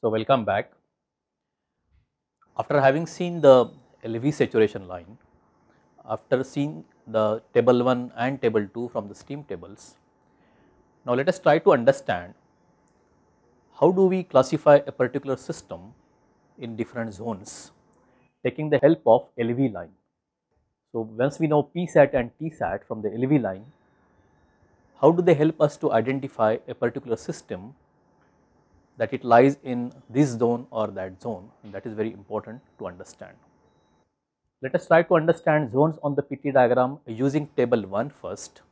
So, welcome back. After having seen the LV saturation line, after seeing the table 1 and table 2 from the steam tables, now let us try to understand how do we classify a particular system in different zones taking the help of LV line. So, once we know PSAT and TSAT from the LV line, how do they help us to identify a particular system that it lies in this zone or that zone, and that is very important to understand. Let us try to understand zones on the PT diagram using table 1 first,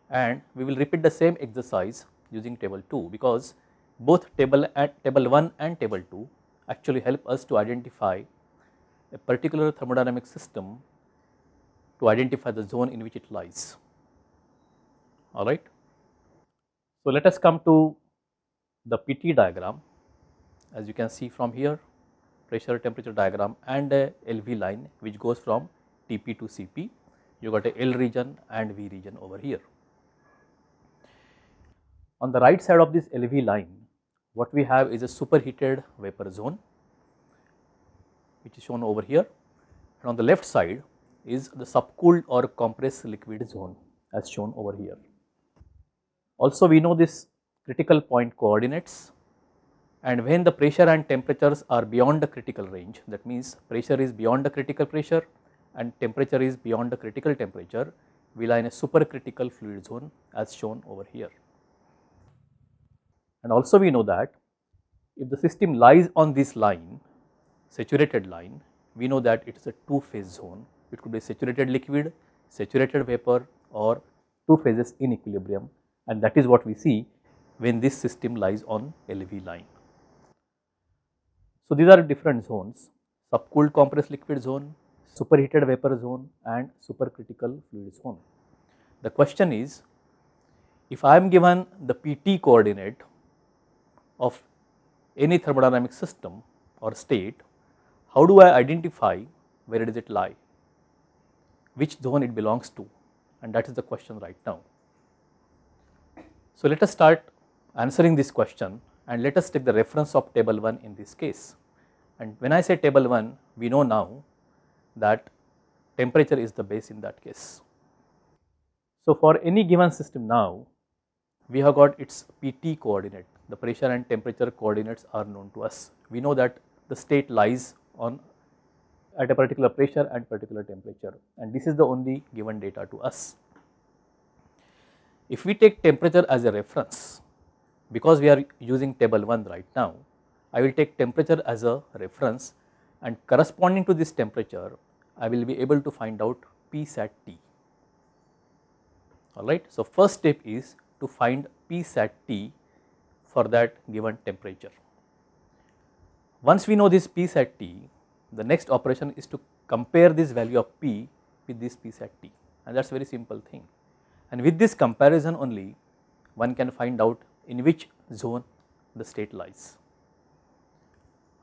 and we will repeat the same exercise using table 2 because both table 1 and table 2 actually help us to identify a particular thermodynamic system to identify the zone in which it lies. Alright. So, let us come to the PT diagram. As you can see from here, pressure temperature diagram and a LV line which goes from TP to CP. You got a L region and V region over here. On the right side of this LV line, what we have is a superheated vapor zone which is shown over here, and on the left side is the subcooled or compressed liquid zone as shown over here. Also, we know this critical point coordinates, and when the pressure and temperatures are beyond the critical range, that means pressure is beyond the critical pressure and temperature is beyond the critical temperature, we lie in a supercritical fluid zone as shown over here. And also we know that if the system lies on this line, saturated line, we know that it is a two-phase zone. It could be saturated liquid, saturated vapor, or two phases in equilibrium, and that is what we see when this system lies on LV line. So, these are different zones: subcooled compressed liquid zone, superheated vapor zone, and supercritical fluid zone. The question is, if I am given the PT coordinate of any thermodynamic system or state, how do I identify where does it lie, which zone it belongs to, and that is the question right now. So, let us start answering this question and let us take the reference of table 1 in this case. And when I say table 1, we know now that temperature is the base in that case. So, for any given system now, we have got its PT coordinate, the pressure and temperature coordinates are known to us. We know that the state lies on at a particular pressure and particular temperature, and this is the only given data to us. If we take temperature as a reference, because we are using table 1 right now, I will take temperature as a reference, and corresponding to this temperature, I will be able to find out Psat T. Alright. So, first step is to find Psat T for that given temperature. Once we know this Psat T, the next operation is to compare this value of P with this Psat T, and that is a very simple thing. And with this comparison only, one can find out in which zone the state lies.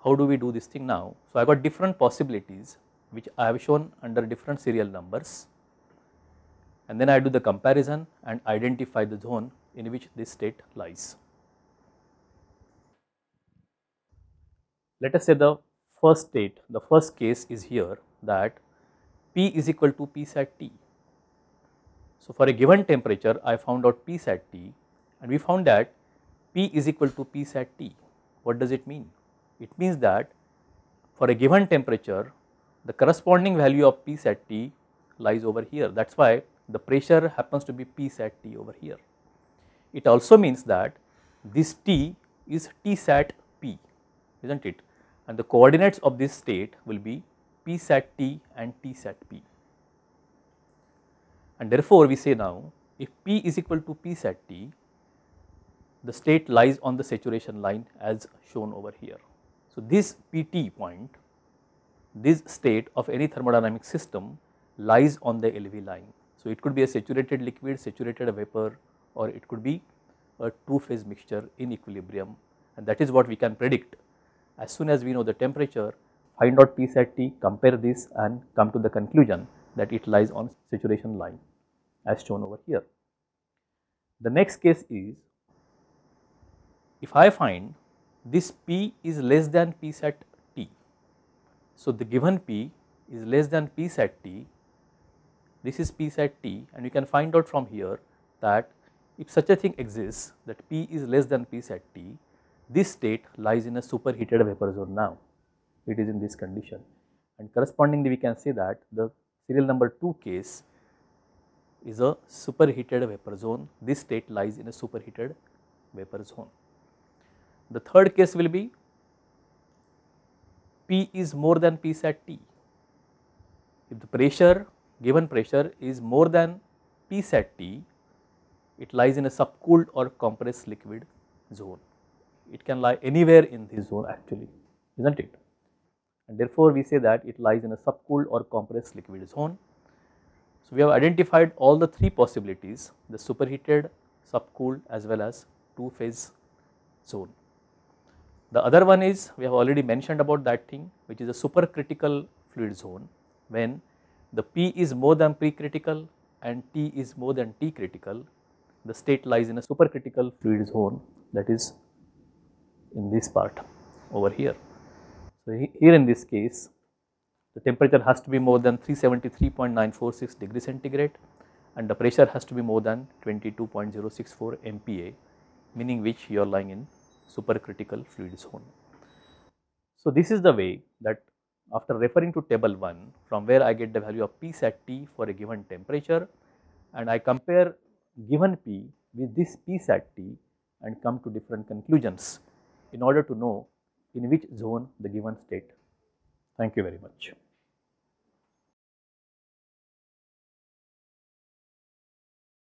How do we do this thing now? So, I got different possibilities which I have shown under different serial numbers, and then I do the comparison and identify the zone in which this state lies. Let us say the first state, the first case is here that P is equal to Psat T. So, for a given temperature, I found out Psat T, and we found that P is equal to Psat T. What does it mean? It means that for a given temperature, the corresponding value of Psat T lies over here. That is why the pressure happens to be Psat T over here. It also means that this T is Tsat P, is not it? And the coordinates of this state will be Psat T and Tsat P. And therefore, we say now if P is equal to Psat T, the state lies on the saturation line as shown over here. So, this PT point, this state of any thermodynamic system lies on the LV line. So, it could be a saturated liquid, saturated vapor, or it could be a two-phase mixture in equilibrium, and that is what we can predict. As soon as we know the temperature, find out Psat T, compare this and come to the conclusion that it lies on saturation line as shown over here. The next case is, if I find this P is less than P sat T. So, the given P is less than P sat T, this is P sat T, and you can find out from here that if such a thing exists, that P is less than P sat T, this state lies in a superheated vapor zone now, it is in this condition, and correspondingly we can say that the serial number 2 case is a superheated vapor zone, this state lies in a superheated vapor zone. The third case will be P is more than P sat T. If the pressure, given pressure is more than P sat T, it lies in a subcooled or compressed liquid zone. It can lie anywhere in this zone actually, isn't it? And therefore, we say that it lies in a subcooled or compressed liquid zone. So, we have identified all the three possibilities, the superheated, subcooled as well as two phase zone. The other one is, we have already mentioned about that thing, which is a supercritical fluid zone, when the P is more than precritical and T is more than T critical, the state lies in a supercritical fluid zone, that is in this part over here. So, here in this case, the temperature has to be more than 373.946 degree centigrade and the pressure has to be more than 22.064 MPa, meaning which you are lying in supercritical fluid zone. So, this is the way that after referring to table 1, from where I get the value of P sat T for a given temperature, and I compare given P with this P sat T and come to different conclusions in order to know in which zone the given state. Thank you very much.